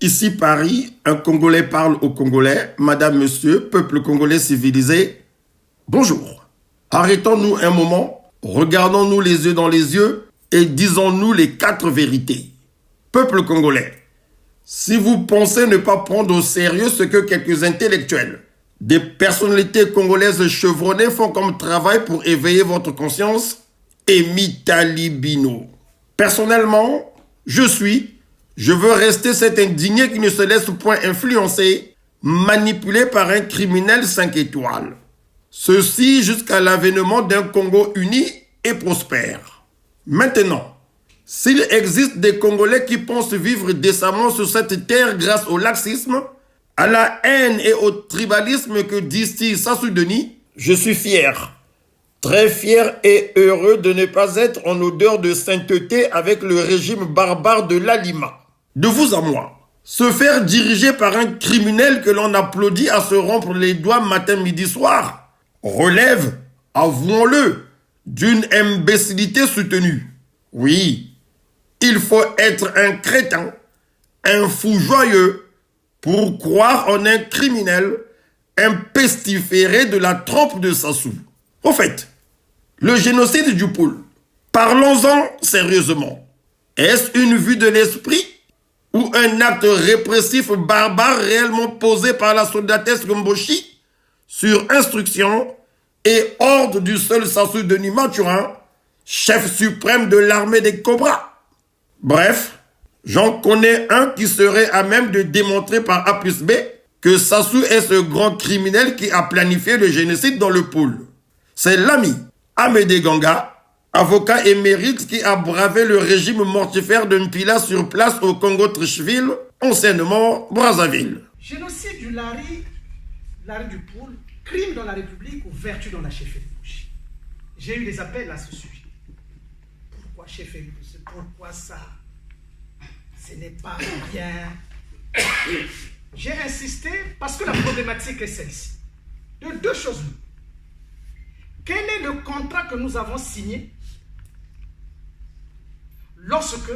Ici Paris, un Congolais parle au Congolais. Madame, monsieur, peuple congolais civilisé, bonjour. Arrêtons-nous un moment, regardons-nous les yeux dans les yeux et disons-nous les 4 vérités. Peuple congolais, si vous pensez ne pas prendre au sérieux ce que quelques intellectuels, des personnalités congolaises chevronnées font comme travail pour éveiller votre conscience, Emi Talibino. Personnellement, je veux rester cet indigné qui ne se laisse point influencer, manipulé par un criminel 5 étoiles. Ceci jusqu'à l'avènement d'un Congo uni et prospère. Maintenant, s'il existe des Congolais qui pensent vivre décemment sur cette terre grâce au laxisme, à la haine et au tribalisme que distille Sassou Denis, je suis fier. Très fier et heureux de ne pas être en odeur de sainteté avec le régime barbare de l'Alima. De vous à moi, se faire diriger par un criminel que l'on applaudit à se rompre les doigts matin, midi, soir, relève, avouons-le, d'une imbécilité soutenue. Oui, il faut être un crétin, un fou joyeux, pour croire en un criminel, un pestiféré de la trempe de Sassou. Au fait, le génocide du Poul, parlons-en sérieusement. Est-ce une vue de l'esprit ou un acte répressif barbare réellement posé par la soldatesse Gomboshi sur instruction et ordre du seul Sassou Denis Mathurin, chef suprême de l'armée des Cobras? Bref, j'en connais un qui serait à même de démontrer par A plus B que Sassou est ce grand criminel qui a planifié le génocide dans le Poul. C'est l'ami Amédée Ganga, avocat émérite qui a bravé le régime mortifère de Mpila sur place au Congo-Tricheville, anciennement Brazzaville. Génocide du Lari du Poul, crime dans la République ou vertu dans la chefferie. J'ai eu des appels à ce sujet. Pourquoi chefferie? Pourquoi ça? Ce n'est pas bien. J'ai insisté parce que la problématique est celle-ci. De 2 choses. Quel est le contrat que nous avons signé lorsque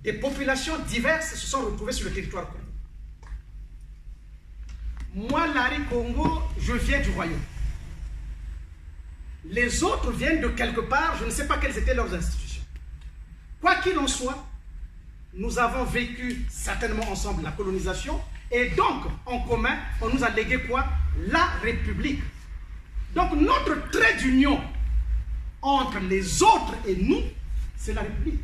des populations diverses se sont retrouvées sur le territoire Congo? Moi, Lari Congo, je viens du royaume. Les autres viennent de quelque part, je ne sais pas quelles étaient leurs institutions. Quoi qu'il en soit, nous avons vécu certainement ensemble la colonisation et donc, en commun, on nous a légué quoi? La République. Donc, notre trait d'union entre les autres et nous, c'est la République.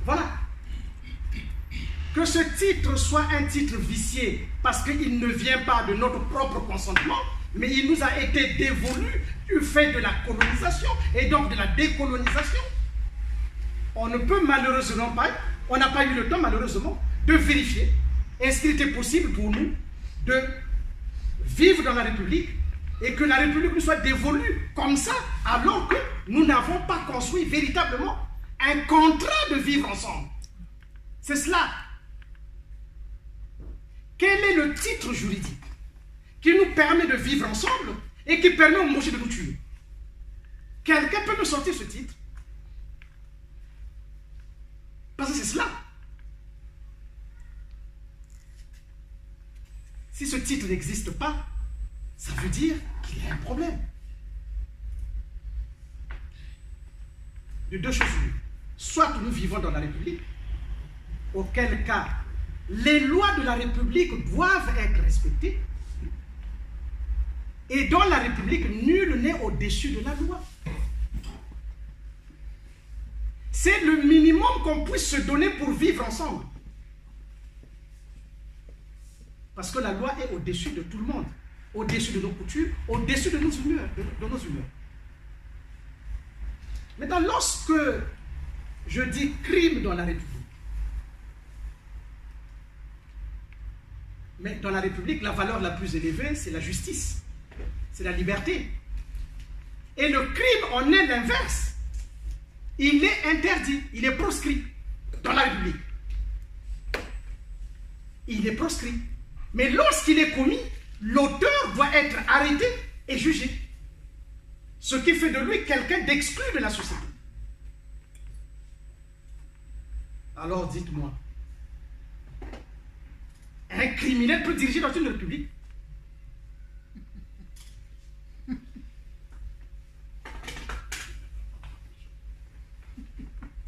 Voilà. Que ce titre soit un titre vicié parce qu'il ne vient pas de notre propre consentement, mais il nous a été dévolu du fait de la colonisation et donc de la décolonisation. On ne peut malheureusement pas, on n'a pas eu le temps malheureusement de vérifier est-ce qu'il était possible pour nous de vivre dans la République et que la République nous soit dévolue comme ça alors que nous n'avons pas construit véritablement un contrat de vivre ensemble. C'est cela. Quel est le titre juridique qui nous permet de vivre ensemble et qui permet aux Moshi de nous tuer? Quelqu'un peut nous sortir ce titre? Parce que c'est cela. Si ce titre n'existe pas, ça veut dire qu'il y a un problème. De 2 choses l'une. Soit nous vivons dans la République, auquel cas les lois de la République doivent être respectées, et dans la République, nul n'est au-dessus de la loi. C'est le minimum qu'on puisse se donner pour vivre ensemble. Parce que la loi est au-dessus de tout le monde, au-dessus de nos coutumes, au-dessus de nos humeurs. Maintenant, lorsque je dis crime dans la République, mais dans la République, la valeur la plus élevée, c'est la justice, c'est la liberté. Et le crime en est l'inverse. Il est interdit, il est proscrit dans la République. Il est proscrit. Mais lorsqu'il est commis, l'auteur doit être arrêté et jugé. Ce qui fait de lui quelqu'un d'exclu de la société. Alors dites-moi, un criminel peut diriger dans une république?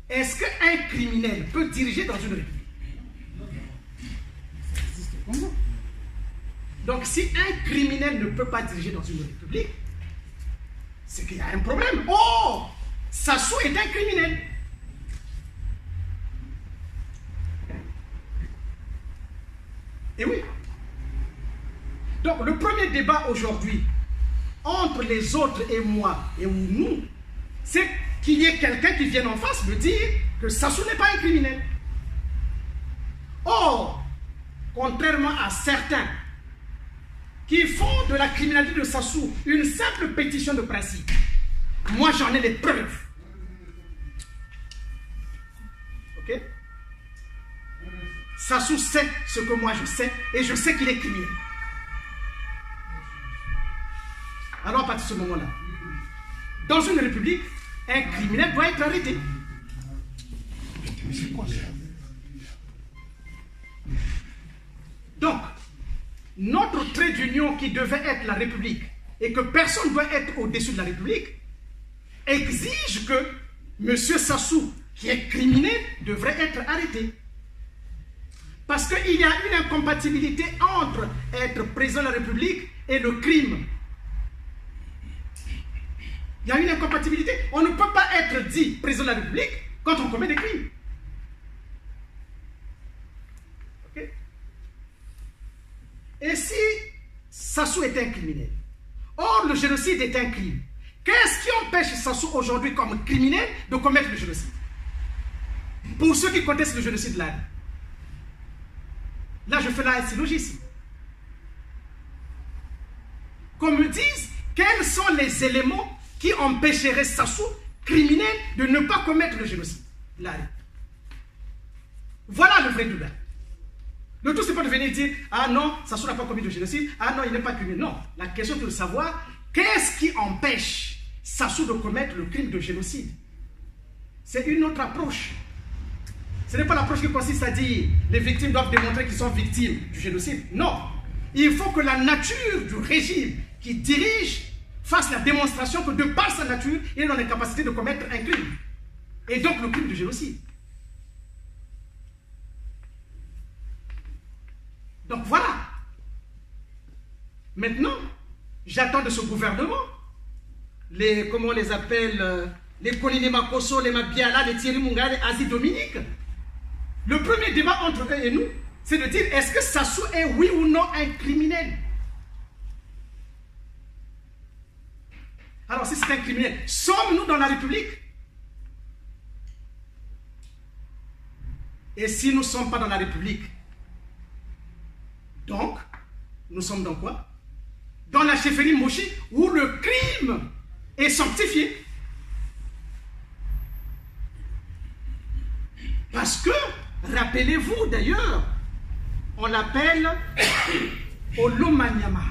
Est-ce qu'un criminel peut diriger dans une république? Donc si un criminel ne peut pas diriger dans une république, c'est qu'il y a un problème. Oh, Sassou est un criminel. Et oui. Donc le premier débat aujourd'hui entre les autres et moi et nous, c'est qu'il y ait quelqu'un qui vienne en face me dire que Sassou n'est pas un criminel. Or, contrairement à certains qui font de la criminalité de Sassou une simple pétition de principe, moi j'en ai les preuves. Ok? Sassou sait ce que moi je sais et je sais qu'il est criminel. Alors à partir de ce moment-là, dans une république, un criminel doit être arrêté. C'est quoi ça? Donc, notre trait d'union qui devait être la République et que personne ne doit être au-dessus de la République exige que M. Sassou, qui est criminel, devrait être arrêté. Parce qu'il y a une incompatibilité entre être président de la République et le crime. Il y a une incompatibilité. On ne peut pas être dit président de la République quand on commet des crimes. Ok? Et si Sassou est un criminel, or le génocide est un crime, qu'est-ce qui empêche Sassou aujourd'hui comme criminel de commettre le génocide? Pour ceux qui contestent le génocide là, je fais la syllogisme. Qu'on me dise quels sont les éléments qui empêcherait Sassou, criminel, de ne pas commettre le génocide. Là. Voilà le vrai débat. Le tout, c'est pas de venir dire « Ah non, Sassou n'a pas commis le génocide. Ah non, il n'est pas criminel. » Non. La question, c'est de savoir qu'est-ce qui empêche Sassou de commettre le crime de génocide. C'est une autre approche. Ce n'est pas l'approche qui consiste à dire « Les victimes doivent démontrer qu'ils sont victimes du génocide. » Non. Il faut que la nature du régime qui dirige fasse la démonstration que de par sa nature, il est dans l'incapacité de commettre un crime. Et donc le crime de génocide. Donc voilà. Maintenant, j'attends de ce gouvernement, comment on les appelle, les Colline Makosso, les Mabiala, les Thierry Munga, les Asie Dominique. Le premier débat entre eux et nous, c'est de dire, est-ce que Sassou est oui ou non un criminel? Alors si c'est un criminel, sommes-nous dans la République? Et si nous ne sommes pas dans la République, donc, nous sommes dans quoi? Dans la chefferie Moshi, où le crime est sanctifié. Parce que, rappelez-vous d'ailleurs, on l'appelle Olomanyama.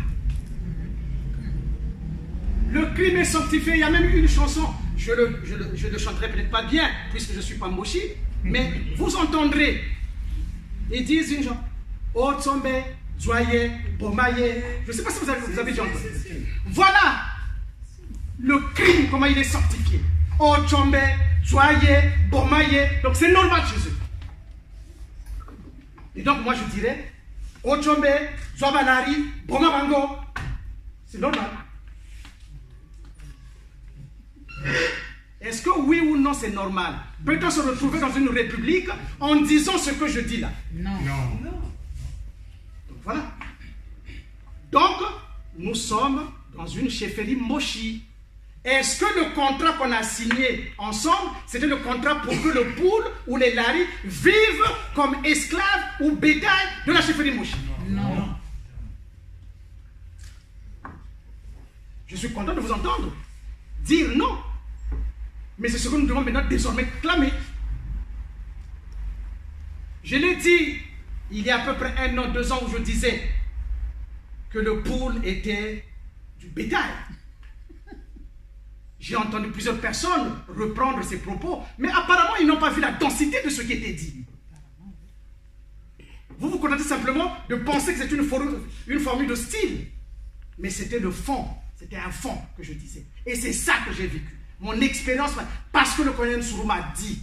Le crime est sanctifié. Il y a même une chanson, je ne chanterai peut-être pas bien, puisque je ne suis pas Moshi, mais vous entendrez. Ils disent une chanson. Oh Tsombe, Joye, Bomaye. Je ne sais pas si vous avez déjà entendu. Voilà le crime, comment il est sanctifié. Oh Tsombe, Joye, Bomaye. Donc c'est normal chez eux. Et donc moi je dirais, Oh Tsombe, Jobanari, Bomabango. C'est normal. Est-ce que oui ou non c'est normal? Peut-on se retrouver dans une république en disant ce que je dis là? Non. Donc voilà. Donc, nous sommes dans une chefferie Moshi. Est-ce que le contrat qu'on a signé ensemble, c'était le contrat pour que le poule ou les laris vivent comme esclaves ou bétail de la chefferie Moshi? Non. Je suis content de vous entendre dire non. Mais c'est ce que nous devons maintenant désormais clamer. Je l'ai dit il y a à peu près 1 an, 2 ans où je disais que le poule était du bétail. J'ai entendu plusieurs personnes reprendre ces propos, mais apparemment, ils n'ont pas vu la densité de ce qui était dit. Vous vous contentez simplement de penser que c'est une formule de style. Mais c'était le fond. C'était un fond que je disais. Et c'est ça que j'ai vécu. Mon expérience, parce que le colonel Nsuru m'a dit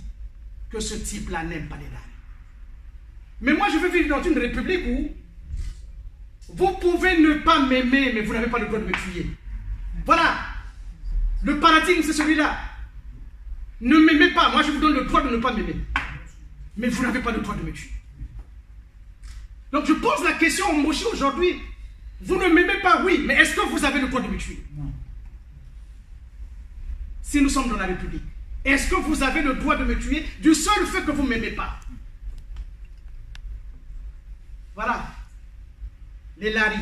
que ce type-là n'aime pas les larmes. Mais moi, je veux vivre dans une république où vous pouvez ne pas m'aimer, mais vous n'avez pas le droit de me tuer. Voilà. Le paradigme, c'est celui-là. Ne m'aimez pas. Moi, je vous donne le droit de ne pas m'aimer. Mais vous n'avez pas le droit de me tuer. Donc, je pose la question au Moshi aujourd'hui. Vous ne m'aimez pas, oui, mais est-ce que vous avez le droit de me tuer? Non. Si nous sommes dans la République, est-ce que vous avez le droit de me tuer du seul fait que vous ne m'aimez pas? Voilà. Les Lari.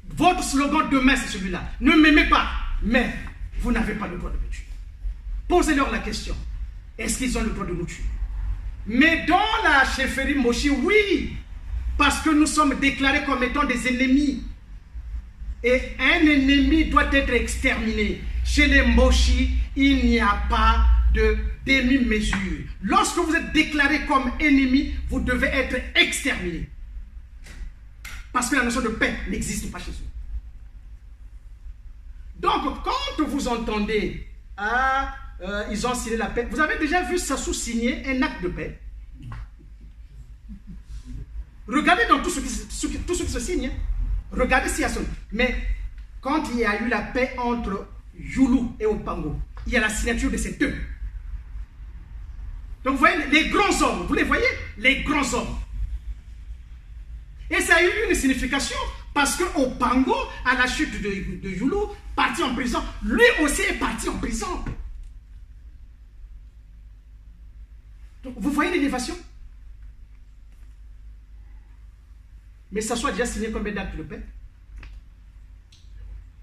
Votre slogan demain, c'est celui-là. Ne m'aimez pas, mais vous n'avez pas le droit de me tuer. Posez-leur la question. Est-ce qu'ils ont le droit de nous tuer? Mais dans la chefferie Moshi, oui. Parce que nous sommes déclarés comme étant des ennemis. Et un ennemi doit être exterminé. Chez les Moshi, il n'y a pas de demi-mesure. Lorsque vous êtes déclaré comme ennemi, vous devez être exterminé. Parce que la notion de paix n'existe pas chez eux. Donc, quand vous entendez, ils ont signé la paix, vous avez déjà vu Sassou signer un acte de paix? Regardez dans tout ce qui se signe. Regardez s'il y a ça. Mais quand il y a eu la paix entre Youlou et Opango, il y a la signature de ces deux. Donc vous voyez, les grands hommes, vous les voyez? Les grands hommes. Et ça a eu une signification parce que Opango, à la chute de Youlou, parti en prison, lui aussi est parti en prison. Donc vous voyez l'élévation? Mais ça soit déjà signé combien d'actes de paix?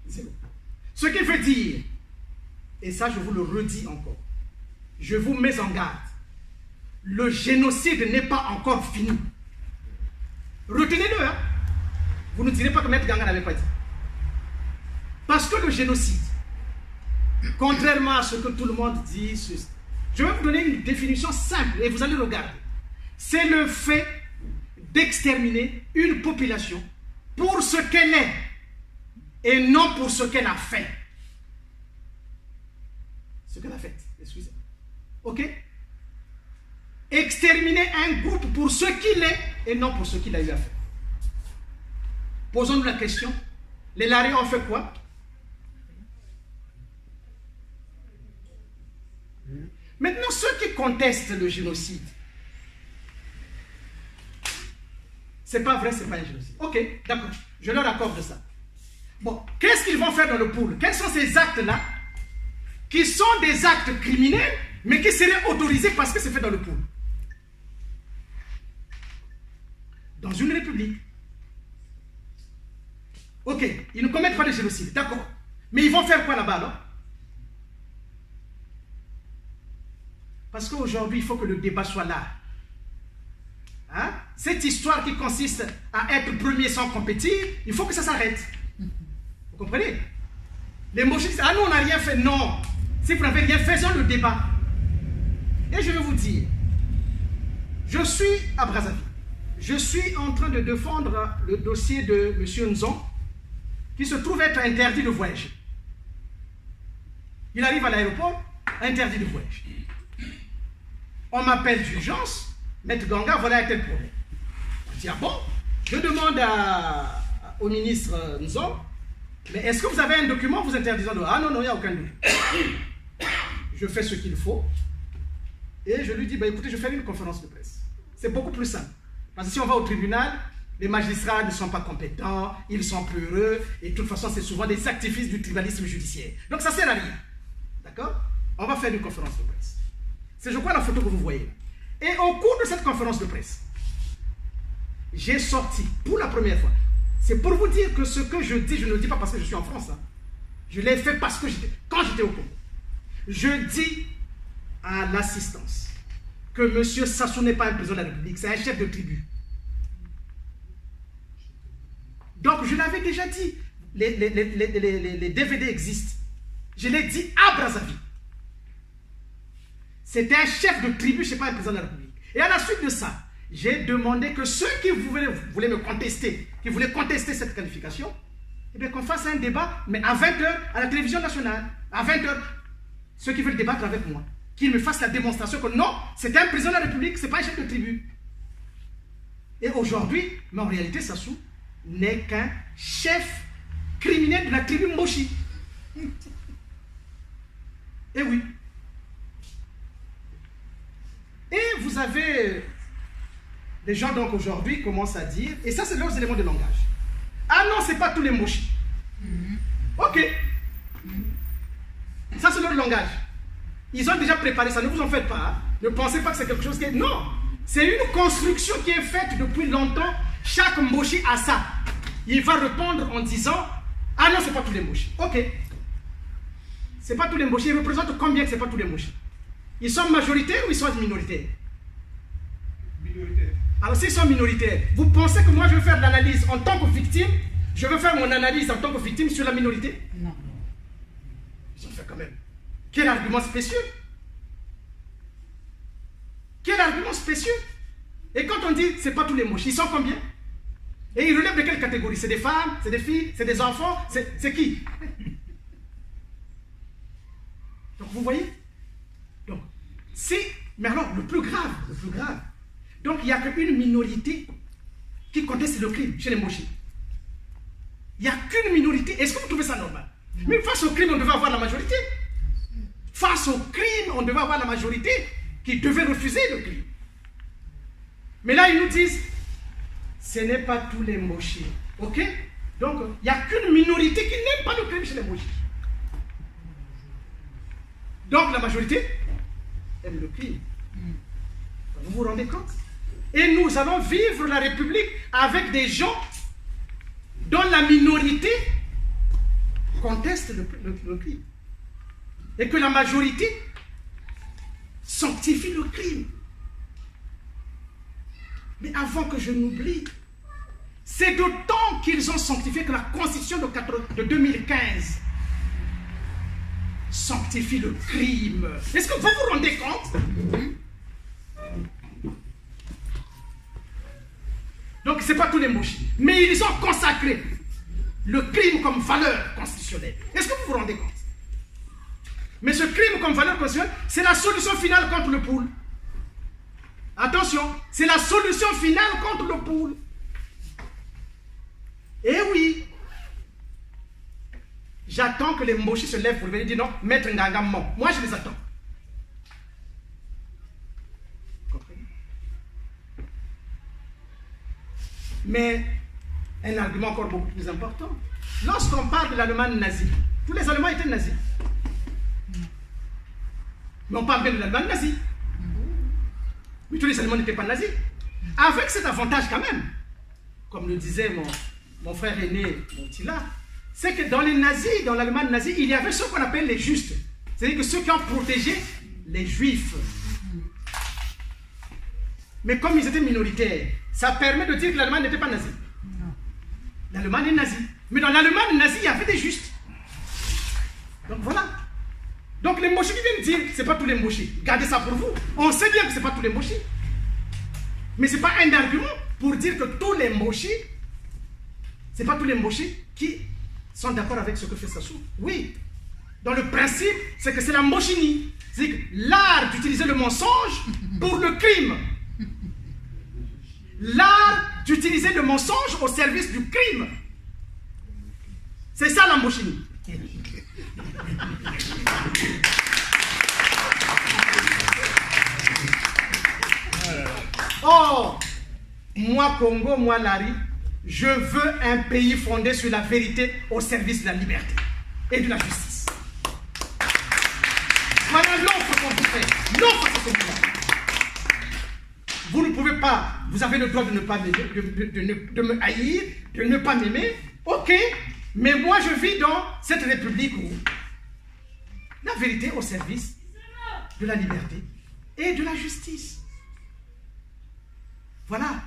Zéro. Ce qui veut dire, et ça je vous le redis encore, je vous mets en garde, le génocide n'est pas encore fini. Retenez-le, hein? Vous ne direz pas que Maître Ganga n'avait pas dit. Parce que le génocide, contrairement à ce que tout le monde dit, je vais vous donner une définition simple et vous allez regarder. C'est le fait d'exterminer une population pour ce qu'elle est et non pour ce qu'elle a fait. Ce qu'elle a fait, excusez. Ok? Exterminer un groupe pour ce qu'il est et non pour ce qu'il a eu à faire. Posons-nous la question. Les Lari ont fait quoi? Maintenant, ceux qui contestent le génocide, c'est pas vrai, c'est pas un génocide. Ok, d'accord, je leur accorde ça. Bon, qu'est-ce qu'ils vont faire dans le pool? Quels sont ces actes-là qui sont des actes criminels, mais qui seraient autorisés parce que c'est fait dans le pool? Dans une république. Ok, ils ne commettent pas de génocide, d'accord. Mais ils vont faire quoi là-bas, alors? Parce qu'aujourd'hui, il faut que le débat soit là. Hein? Cette histoire qui consiste à être premier sans compétir, il faut que ça s'arrête. Vous comprenez? Les Moshi disent, ah nous on n'a rien fait. Non. Si vous n'avez rien fait, faisons le débat. Et je vais vous dire, je suis à Brazzaville. Je suis en train de défendre le dossier de M. Nzon, qui se trouve être interdit de voyage. Il arrive à l'aéroport, interdit de voyage. On m'appelle d'urgence, Maître Ganga, voilà un tel problème. Je dis, ah bon? Je demande au ministre Nzon, mais est-ce que vous avez un document vous interdisant de... Ah non, non, il n'y a aucun document. Je fais ce qu'il faut, et je lui dis, bah, écoutez, je fais une conférence de presse. C'est beaucoup plus simple. Parce que si on va au tribunal, les magistrats ne sont pas compétents, ils sont peureux, et de toute façon, c'est souvent des activistes du tribunalisme judiciaire. Donc ça ne sert à rien. D'accord? On va faire une conférence de presse. C'est, je crois, la photo que vous voyez. Et au cours de cette conférence de presse, j'ai sorti pour la première fois. C'est pour vous dire que ce que je dis, je ne le dis pas parce que je suis en France. Hein. Je l'ai fait parce que quand j'étais au Congo. Je dis à l'assistance que M. Sassou n'est pas un président de la République, c'est un chef de tribu. Donc je l'avais déjà dit, les DVD existent. Je l'ai dit à Brazzaville. C'était un chef de tribu, je ne sais pas, un président de la République. Et à la suite de ça, j'ai demandé que ceux qui voulaient me contester, qui voulaient contester cette qualification, eh bien qu'on fasse un débat, mais à 20h à la télévision nationale. À 20h, ceux qui veulent débattre avec moi, qu'ils me fassent la démonstration que non, c'est un président de la République, c'est pas un chef de tribu. Et aujourd'hui, mais en réalité, Sassou n'est qu'un chef criminel de la tribu Moshi. Et oui. Et vous avez des gens donc aujourd'hui commencent à dire, et ça c'est leurs éléments de langage. Ah non, c'est pas tous les Moshi. Ok. Ça c'est leur langage. Ils ont déjà préparé ça, ne vous en faites pas. Hein. Ne pensez pas que c'est quelque chose qui est... Non. C'est une construction qui est faite depuis longtemps. Chaque Moshi a ça. Il va répondre en disant, ah non, c'est pas tous les Moshi. Ok. C'est pas tous les Moshi. Ils représentent combien que c'est pas tous les Moshi? Ils sont majoritaires ou ils sont minoritaires? Minoritaires. Alors s'ils sont minoritaires, vous pensez que moi je vais faire l'analyse en tant que victime? Je veux faire mon analyse en tant que victime sur la minorité? Non. Ils ont fait quand même. Quel argument spécieux? Quel argument spécieux? Et quand on dit c'est pas tous les Moshi, ils sont combien? Et ils relèvent de quelle catégorie? C'est des femmes, c'est des filles, c'est des enfants, c'est qui? Donc vous voyez? Donc, si, mais alors le plus grave, donc il n'y a qu'une minorité qui conteste le crime chez les Moshi. Il n'y a qu'une minorité. Est-ce que vous trouvez ça normal? Mais face au crime, on devait avoir la majorité. Face au crime, on devait avoir la majorité qui devait refuser le crime. Mais là, ils nous disent, ce n'est pas tous les Moshi. Ok? Donc, il n'y a qu'une minorité qui n'aime pas le crime chez les Moshi. Donc, la majorité aime le crime. Vous vous rendez compte? Et nous allons vivre la République avec des gens dont la minorité conteste le crime. Et que la majorité sanctifie le crime. Mais avant que je n'oublie, c'est d'autant qu'ils ont sanctifié que la Constitution de 2015 sanctifie le crime. Est-ce que vous vous rendez compte? Donc ce n'est pas tous les Moshi. Mais ils ont consacré le crime comme valeur constitutionnelle. Est-ce que vous vous rendez compte? Mais ce crime comme valeur constitutionnelle, c'est la solution finale contre le pool. Attention, c'est la solution finale contre le pool. Eh oui. J'attends que les Moshi se lèvent pour venir dire non, Maître Nganga ment. Moi, je les attends. Comprenez? Mais un argument encore beaucoup plus important. Lorsqu'on parle de l'Allemagne nazie, tous les Allemands étaient nazis. Mais on parle bien de l'Allemagne nazie. Mais tous les Allemands n'étaient pas nazis. Avec cet avantage quand même, comme le disait mon frère aîné, Montilla, c'est que dans les nazis, dans l'Allemagne nazie, il y avait ce qu'on appelle les justes. C'est-à-dire que ceux qui ont protégé les juifs. Mais comme ils étaient minoritaires, ça permet de dire que l'Allemagne n'était pas nazie. L'Allemagne est nazie. Mais dans l'Allemagne nazie, il y avait des justes. Donc voilà. Donc les Moshi qui viennent dire, c'est pas tous les Moshi. Gardez ça pour vous. On sait bien que c'est pas tous les Moshi. Mais c'est pas un argument pour dire que tous les Moshi, c'est pas tous les Moshi qui sont d'accord avec ce que fait Sassou. Oui. Dans le principe, c'est que c'est la Moshini. C'est l'art d'utiliser le mensonge pour le crime. L'art d'utiliser le mensonge au service du crime. C'est ça la Moshini. Oh, moi Congo, moi Larry, je veux un pays fondé sur la vérité au service de la liberté et de la justice. Voilà l'offre qu'on vous fait. L'offre que vous fait. Vous ne pouvez pas, vous avez le droit de ne pas m'aimer, de me haïr, de ne pas m'aimer. Ok, mais moi je vis dans cette république où la vérité au service de la liberté et de la justice. Voilà.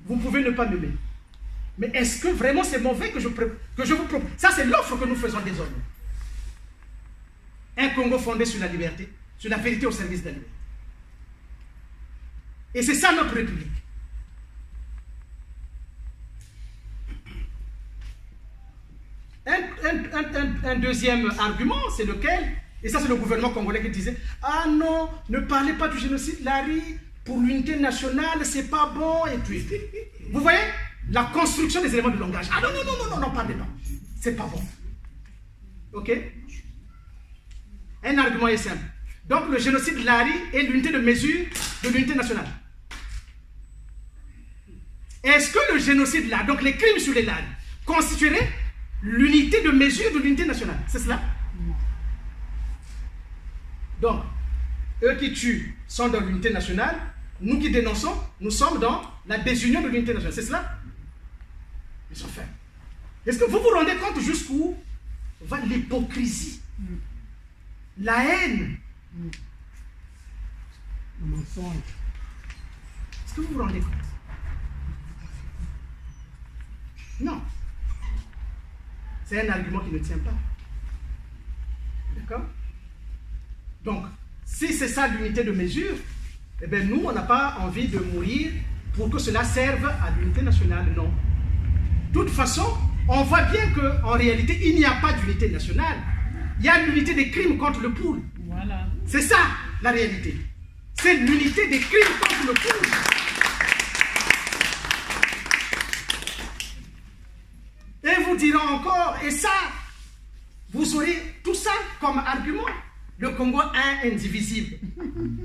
Vous pouvez ne pas m'aimer. Mais est-ce que vraiment c'est mauvais que je vous propose? Ça, c'est l'offre que nous faisons désormais. Un Congo fondé sur la liberté, sur la vérité au service de la liberté. Et c'est ça notre République. Un deuxième argument, c'est lequel? Et ça, c'est le gouvernement congolais qui disait: ah non, ne parlez pas du génocide, Larry, pour l'unité nationale, c'est pas bon. Et puis, vous voyez la construction des éléments de langage. Ah non, non, non, non, non, parlez pas. C'est pas bon. Ok? Un argument est simple. Donc, le génocide Larry est l'unité de mesure de l'unité nationale. Est-ce que le génocide là, donc les crimes sur les Larry, constituerait l'unité de mesure de l'unité nationale? C'est cela? Donc, eux qui tuent sont dans l'unité nationale, nous qui dénonçons, nous sommes dans la désunion de l'unité nationale. C'est cela? Ils sont faits. Est-ce que vous vous rendez compte jusqu'où va l'hypocrisie, la haine, le mensonge? Est-ce que vous vous rendez compte? Non. C'est un argument qui ne tient pas. D'accord? Donc, si c'est ça l'unité de mesure, eh bien nous, on n'a pas envie de mourir pour que cela serve à l'unité nationale, non. De toute façon, on voit bien qu'en réalité, il n'y a pas d'unité nationale. Il y a l'unité des crimes contre le pool. Voilà. C'est ça, la réalité. C'est l'unité des crimes contre le pool. Et vous direz encore, et ça, vous aurez tout ça comme argument. Le Congo est indivisible.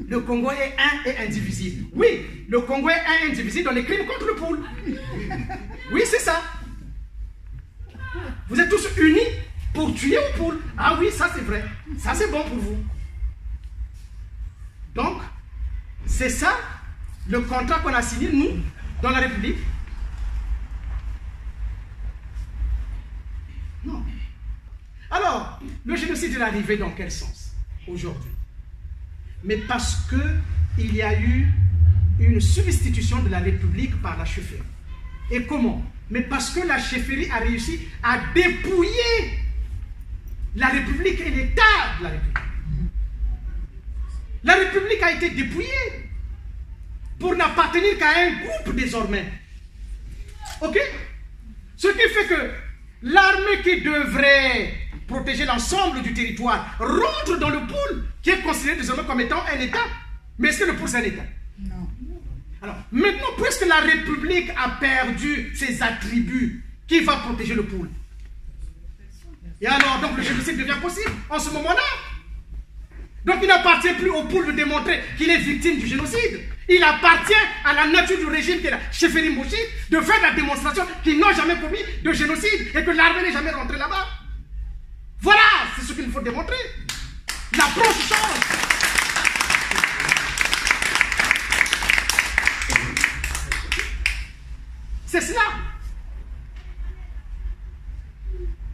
Le Congo est un et indivisible. Oui, le Congo est un et indivisible dans les crimes contre le pool. Oui, c'est ça. Vous êtes tous unis pour tuer au pool. Ah oui, ça c'est vrai. Ça c'est bon pour vous. Donc, c'est ça le contrat qu'on a signé, nous, dans la République. Non. Alors, le génocide est arrivé dans quel sens aujourd'hui? Mais parce qu'il y a eu une substitution de la République par la chefferie. Et comment? Mais parce que la chefferie a réussi à dépouiller la République et l'État de la République. La République a été dépouillée pour n'appartenir qu'à un groupe désormais. Ok? Ce qui fait que l'armée qui devrait protéger l'ensemble du territoire rentre dans le pool qui est considéré désormais comme étant un État. Mais est-ce que le pool c'est un État? Non. Alors, maintenant, puisque la République a perdu ses attributs, qui va protéger le pool? Et alors, donc, le génocide devient possible en ce moment-là. Donc, il n'appartient plus au pool de démontrer qu'il est victime du génocide. Il appartient à la nature du régime qui est la chefferie Mouchi de faire la démonstration qu'ils n'ont jamais commis de génocide et que l'armée n'est jamais rentrée là-bas. Voilà, c'est ce qu'il faut démontrer. L'approche change. C'est cela.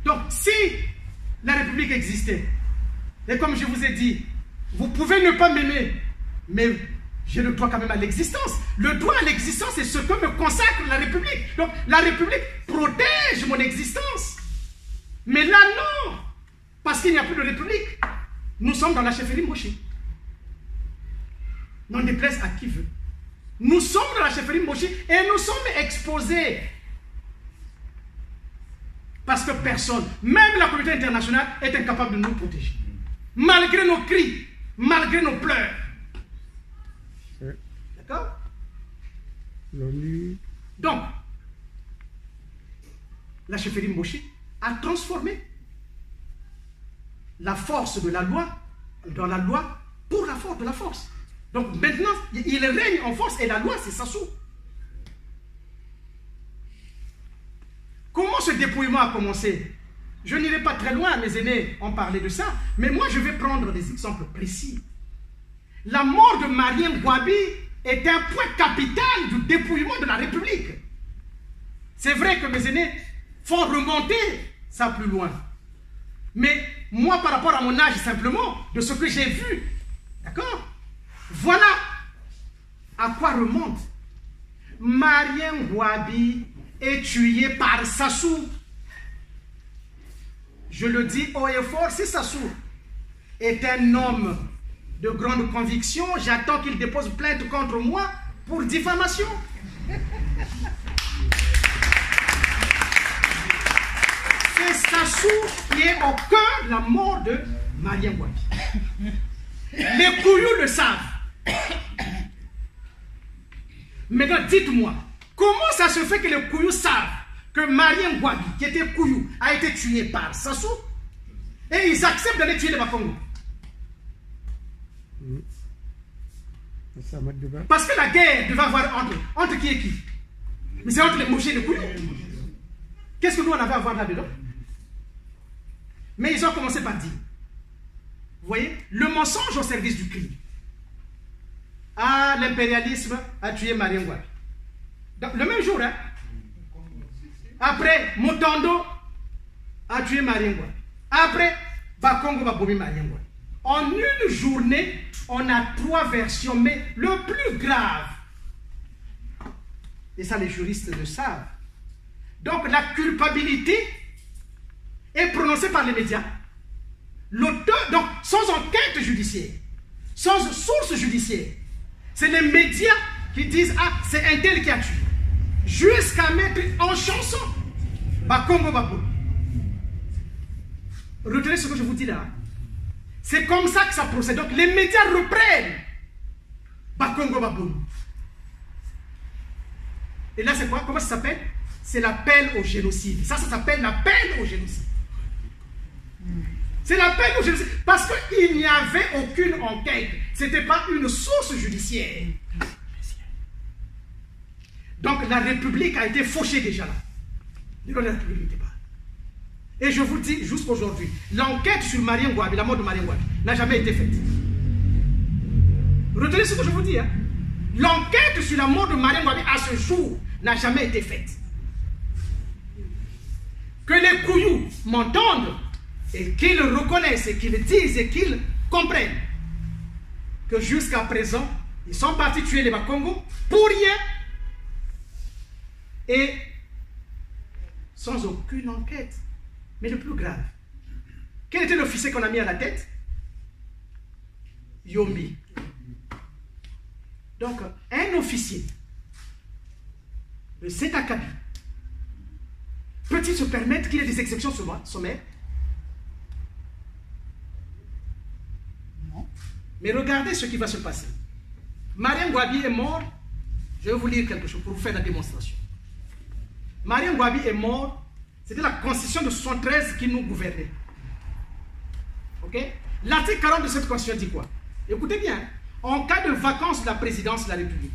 Donc, si la République existait, et comme je vous ai dit, vous pouvez ne pas m'aimer, mais j'ai le droit quand même à l'existence. Le droit à l'existence, c'est ce que me consacre la République. Donc, la République protège mon existence. Mais là, non. Parce qu'il n'y a plus de République. Nous sommes dans la chefferie Mboshi. N'en déplaise à qui veut. Nous sommes dans la chefferie Mboshi et nous sommes exposés. Parce que personne, même la communauté internationale, est incapable de nous protéger. Malgré nos cris, malgré nos pleurs. D'accord? Donc, la chefferie Mboshi a transformé la force de la loi dans la loi pour la force de la force. Donc maintenant, il règne en force et la loi, c'est Sassou. Comment ce dépouillement a commencé? Je n'irai pas très loin, mes aînés ont parlé de ça, mais moi je vais prendre des exemples précis. La mort de Marien Ngouabi est un point capital du dépouillement de la République. C'est vrai que mes aînés font remonter ça plus loin. Mais moi, par rapport à mon âge, simplement, de ce que j'ai vu, d'accord? Voilà à quoi remonte. Marien Ngouabi est tué par Sassou. Je le dis haut et fort, si Sassou est un homme de grande conviction, j'attends qu'il dépose plainte contre moi pour diffamation. C'est Sassou qui est au cœur de la mort de Marien Ngouabi. Les couillous le savent. Maintenant, dites-moi, comment ça se fait que les couillous savent que Marien Ngouabi, qui était couillou, a été tué par Sassou et ils acceptent d'aller tuer les Bakongo? Parce que la guerre devait avoir entre qui et qui? Mais c'est entre les mouchés et les couillous. Qu'est-ce que nous on avait à voir là-dedans? Mais ils ont commencé par dire, vous voyez, le mensonge au service du crime. Ah, l'impérialisme a tué Marien Ngouabi. Le même jour, hein? Après, Motondo a tué Marien Ngouabi. Après, Bakongo va bomber Marien Ngouabi. En une journée, on a 3 versions, mais le plus grave, et ça les juristes le savent, donc la culpabilité est prononcée par les médias. L'auteur, donc sans enquête judiciaire, sans source judiciaire, c'est les médias qui disent « Ah, c'est un tel qui a tué ». Jusqu'à mettre en chanson Bakongo Babou. Retenez ce que je vous dis là. C'est comme ça que ça procède. Donc les médias reprennent Bakongo Babou. Et là c'est quoi? Comment ça s'appelle? C'est l'appel au génocide. Ça s'appelle l'appel au génocide. C'est l'appel au génocide. Parce qu'il n'y avait aucune enquête. Ce n'était pas une source judiciaire. Donc la République a été fauchée déjà là. La République n'était pas. Et je vous dis jusqu'aujourd'hui, l'enquête sur Marien Ngouabi, la mort de Marien Ngouabi, n'a jamais été faite. Retenez ce que je vous dis. Hein? L'enquête sur la mort de Marien Ngouabi à ce jour n'a jamais été faite. Que les couillous m'entendent et qu'ils reconnaissent et qu'ils disent et qu'ils comprennent que jusqu'à présent, ils sont partis tuer les Bakongo pour rien et sans aucune enquête. Mais le plus grave, quel était l'officier qu'on a mis à la tête? Yombi. Donc, un officier de cet acabit peut-il se permettre qu'il y ait des exceptions sommaires? Non. Mais regardez ce qui va se passer. Marien Ngouabi est mort. Je vais vous lire quelque chose pour vous faire la démonstration. Marien Ngouabi est mort. C'était la constitution de 1973 qui nous gouvernait. Ok? L'article 40 de cette constitution dit quoi? Écoutez bien. En cas de vacance de la présidence de la République,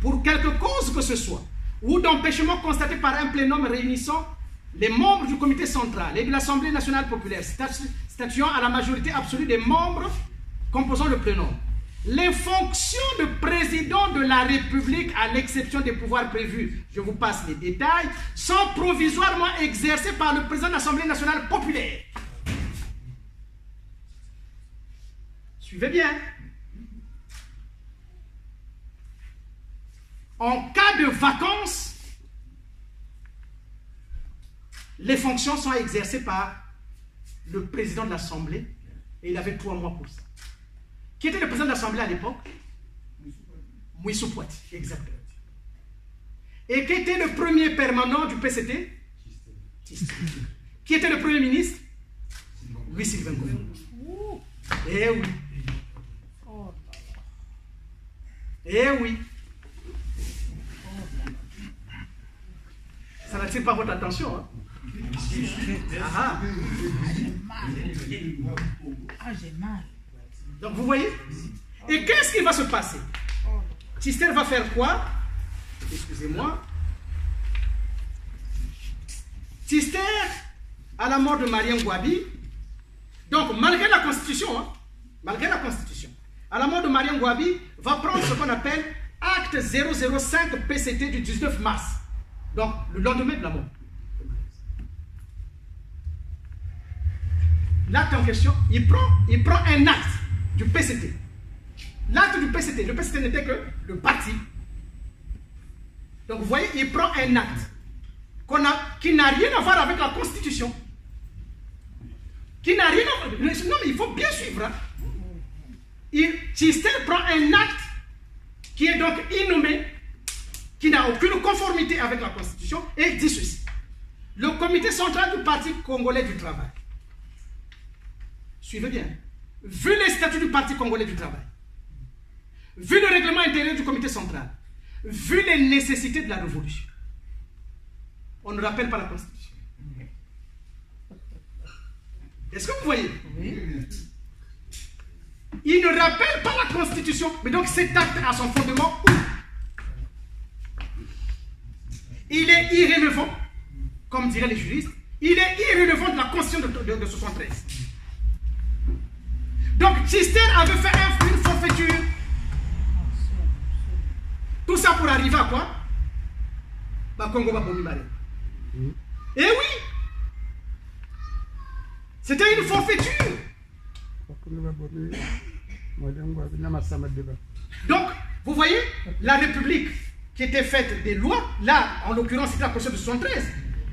pour quelque cause que ce soit, ou d'empêchement constaté par un plénum réunissant les membres du comité central et de l'Assemblée nationale populaire, statuant à la majorité absolue des membres composant le plénum, les fonctions de président de la République, à l'exception des pouvoirs prévus, je vous passe les détails, sont provisoirement exercées par le président de l'Assemblée nationale populaire. Suivez bien. En cas de vacances, les fonctions sont exercées par le président de l'Assemblée et il avait 3 mois pour ça. Qui était le président de l'Assemblée à l'époque? Mouissou Poiti, exactement. Et qui était le premier permanent du PCT? Qui était le premier ministre? Louis-Sylvain Ngoma. Eh oui. Eh oui. Ça n'attire pas votre attention, hein? Ah, j'ai mal. Donc vous voyez? Et qu'est-ce qui va se passer? Tister va faire quoi? Excusez-moi. Tister, à la mort de Marien Ngouabi, donc malgré la Constitution, hein, malgré la Constitution, à la mort de Marien Ngouabi, va prendre ce qu'on appelle acte 005 PCT du 19 mars. Donc le lendemain de la mort. L'acte en question, il prend un acte du PCT. L'acte du PCT, le PCT n'était que le parti. Donc vous voyez, il prend un acte qui n'a rien à voir avec la Constitution. Qui n'a rien à voir. Non, mais il faut bien suivre. Hein. Chister prend un acte qui est donc innommé, qui n'a aucune conformité avec la Constitution, et dit ceci. Le comité central du Parti congolais du travail, suivez bien, vu les statuts du Parti congolais du travail, vu le règlement intérieur du comité central, vu les nécessités de la révolution, on ne rappelle pas la Constitution. Est-ce que vous voyez? Oui. Il ne rappelle pas la Constitution, mais donc cet acte a son fondement où? Il est irrélévant, comme diraient les juristes, il est irrélévant de la Constitution de 73. Donc Chister avait fait une forfaiture. Tout ça pour arriver à quoi? Congo va bombarder. Eh oui! C'était une forfaiture. Donc, vous voyez, la République qui était faite des lois, là, en l'occurrence, c'était la Constitution de 73.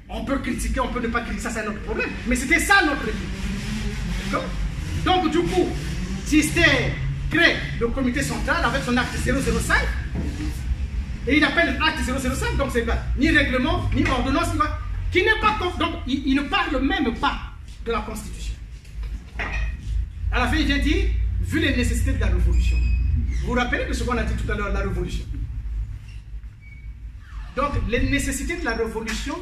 On peut critiquer, on peut ne pas critiquer, ça c'est un autre problème. Mais c'était ça notre République. D'accord? Donc, du coup, Chister crée le comité central avec son acte 005. Et il appelle l'acte 005, donc c'est ni règlement, ni ordonnance, qui n'est pas... Donc, il ne parle même pas de la Constitution. À la fin, il vient dire, vu les nécessités de la révolution. Vous vous rappelez de ce qu'on a dit tout à l'heure, la révolution? Donc, les nécessités de la révolution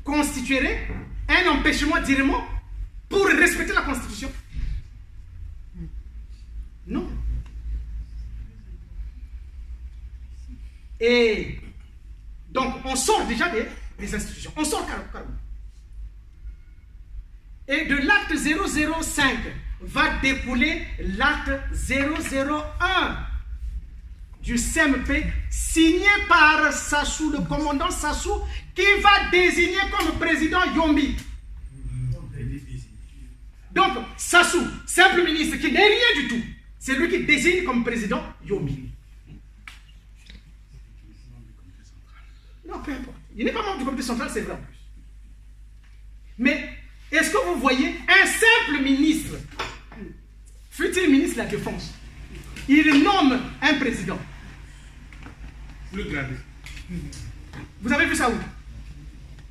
constitueraient un empêchement directement pour respecter la Constitution? Non. Et donc, on sort déjà des institutions. On sort carrément. Et de l'acte 005 va découler l'acte 001 du CMP signé par Sassou, le commandant Sassou, qui va désigner comme président Yombi. Donc, Sassou, simple ministre qui n'est rien du tout, c'est lui qui désigne comme président Yombi. Non, peu importe. Il n'est pas membre du comité central, c'est vrai en plus. Mais est-ce que vous voyez un simple ministre, fut-il ministre de la Défense, il nomme un président. Le gradé. Vous avez vu ça où?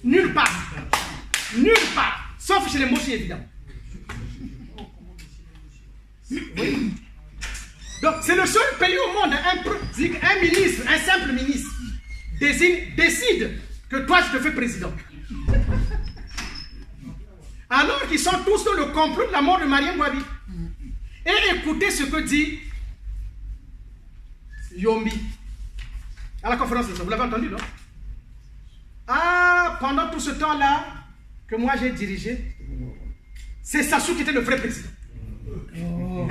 Nulle part. Nulle part. Sauf chez les Moshi, évidemment. Oui. Donc, c'est le seul pays au monde, un ministre, un simple ministre, décide que toi, je te fais président. Alors qu'ils sont tous dans le complot de la mort de Marien Ngouabi. Et écoutez ce que dit Yombi à la conférence de ça. Vous l'avez entendu, non? Ah, pendant tout ce temps-là que moi j'ai dirigé, c'est Sassou qui était le vrai président.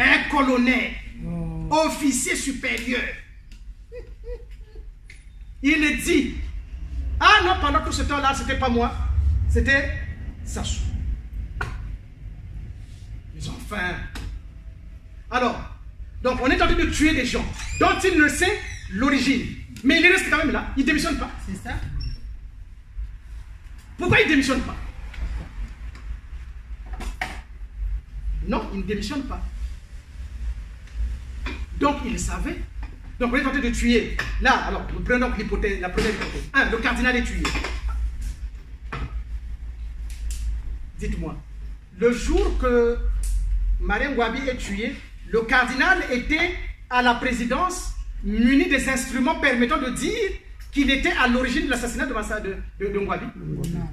Un colonel, officier supérieur. Il dit, ah non, pendant tout ce temps-là, c'était pas moi, c'était Sassou. Mais enfin. Alors, donc on est en train de tuer des gens dont il ne sait l'origine. Mais il reste quand même là, il ne démissionne pas. C'est ça? Pourquoi il ne démissionne pas? Non, il ne démissionne pas. Donc il savait. Donc on est en train de tuer. Là, alors, nous prenons l'hypothèse, la première hypothèse. 1. Le cardinal est tué. Dites-moi, le jour que Marien Ngouabi est tué, le cardinal était à la présidence muni des instruments permettant de dire qu'il était à l'origine de l'assassinat de Ngouabi. Non.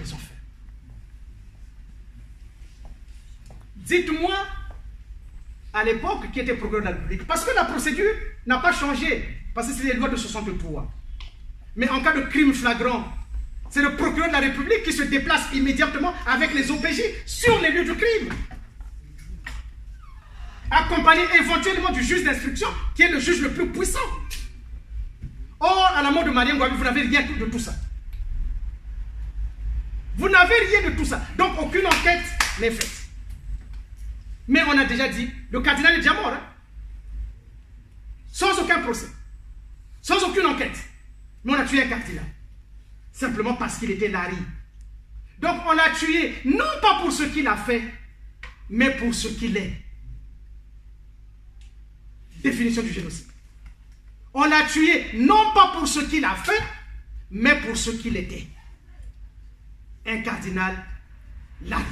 Ils ont fait. Dites-moi, à l'époque, qui était procureur de la République, parce que la procédure n'a pas changé, parce que c'est les lois de 63. Mais en cas de crime flagrant, c'est le procureur de la République qui se déplace immédiatement avec les OPJ sur les lieux du crime, accompagné éventuellement du juge d'instruction, qui est le juge le plus puissant. Or, à la mort de Marien Ngouabi, vous n'avez rien de tout ça. Vous n'avez rien de tout ça. Donc, aucune enquête n'est faite. Mais on a déjà dit, le cardinal est déjà mort. Hein? Sans aucun procès. Sans aucune enquête. Mais on a tué un cardinal. Simplement parce qu'il était Lari. Donc on l'a tué, non pas pour ce qu'il a fait, mais pour ce qu'il est. Définition du génocide. On l'a tué, non pas pour ce qu'il a fait, mais pour ce qu'il était. Un cardinal Lari.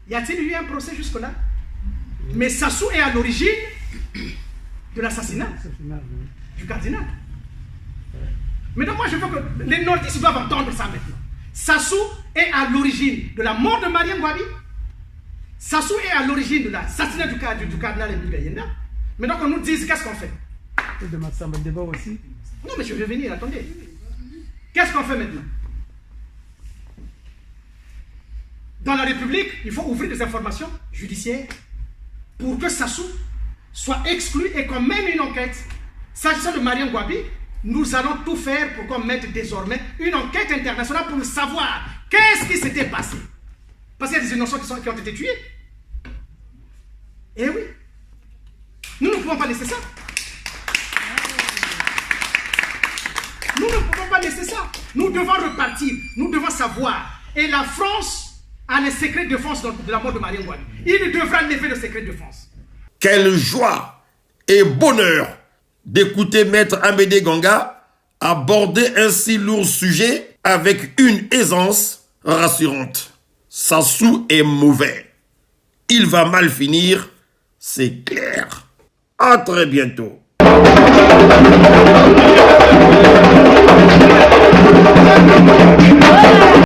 Y a-t-il eu un procès jusque-là? Mais Sassou est à l'origine de l'assassinat du cardinal. Mais donc moi je veux que les nordistes doivent entendre ça maintenant. Sassou est à l'origine de la mort de Marien Ngouabi. Sassou est à l'origine de l'assassinat du cardinal Émile Gayenda. Mais donc on nous dit qu'est-ce qu'on fait? Et de Massamba Deba aussi. Non mais je vais venir, attendez. Qu'est-ce qu'on fait maintenant? Dans la République, il faut ouvrir des informations judiciaires pour que Sassou soit exclu et qu'on mène une enquête. S'agissant de Marien Ngouabi, nous allons tout faire pour qu'on mette désormais une enquête internationale pour savoir qu'est-ce qui s'était passé. Parce qu'il y a des innocents qui ont été tués. Eh oui. Nous ne pouvons pas laisser ça. Nous ne pouvons pas laisser ça. Nous devons repartir. Nous devons savoir. Et la France a les secrets de défense de la mort de Marien Ngouabi. Il devra lever le secret de défense. Quelle joie et bonheur d'écouter Maître Amédée Ganga aborder un si lourd sujet avec une aisance rassurante. Sassou est mauvais. Il va mal finir, c'est clair. À très bientôt.